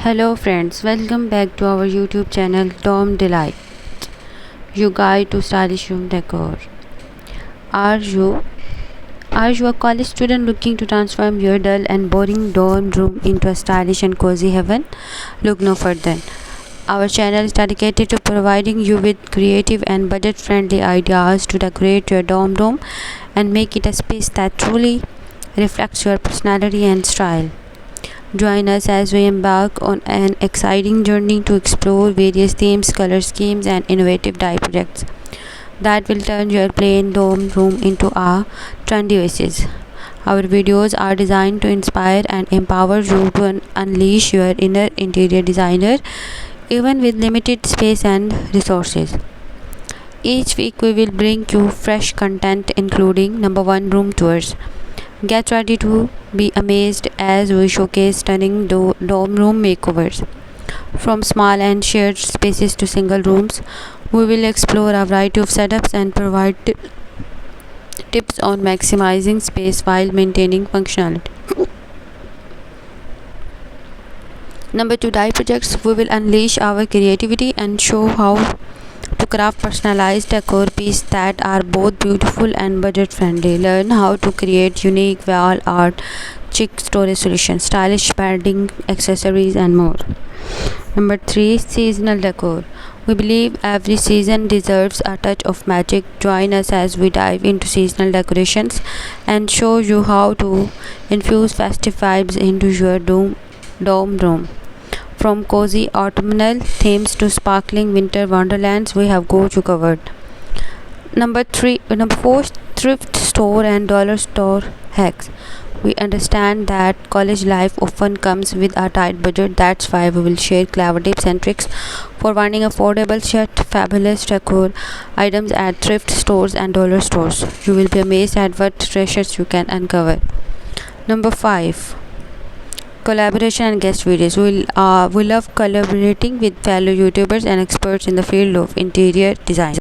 Hello friends, welcome back to our YouTube channel Tom Delight, your guide to stylish room decor. Are you a college student looking to transform your dull and boring dorm room into a stylish and cozy heaven? Look no further. Our channel is dedicated to providing you with creative and budget-friendly ideas to decorate your dorm room and make it a space that truly reflects your personality and style. Join us as we embark on an exciting journey to explore various themes, color schemes, and innovative dye projects that will turn your plain dorm room into a trendy oasis. Our videos are designed to inspire and empower you to unleash your inner interior designer, even with limited space and resources. Each week, we will bring you fresh content, including number one room tours. Get ready to be amazed as we showcase stunning dorm room makeovers. From small and shared spaces to single rooms, we will explore a variety of setups and provide tips on maximizing space while maintaining functionality. Number two, dye projects. We will unleash our creativity and show how to craft personalized decor pieces that are both beautiful and budget friendly. Learn how to create unique wall art, chic storage solutions, stylish padding, accessories, and more. Number three, seasonal decor. We believe every season deserves a touch of magic. Join us as we dive into seasonal decorations and show you how to infuse festive vibes into your dorm room. From cozy autumnal themes to sparkling winter wonderlands, we have got you covered. Number four, thrift store and dollar store hacks. We understand that college life often comes with a tight budget. That's why we will share clever tips and tricks for finding affordable yet fabulous decor items at thrift stores and dollar stores. You will be amazed at what treasures you can uncover. Number five, collaboration and guest videos. We love collaborating with fellow YouTubers and experts in the field of interior design.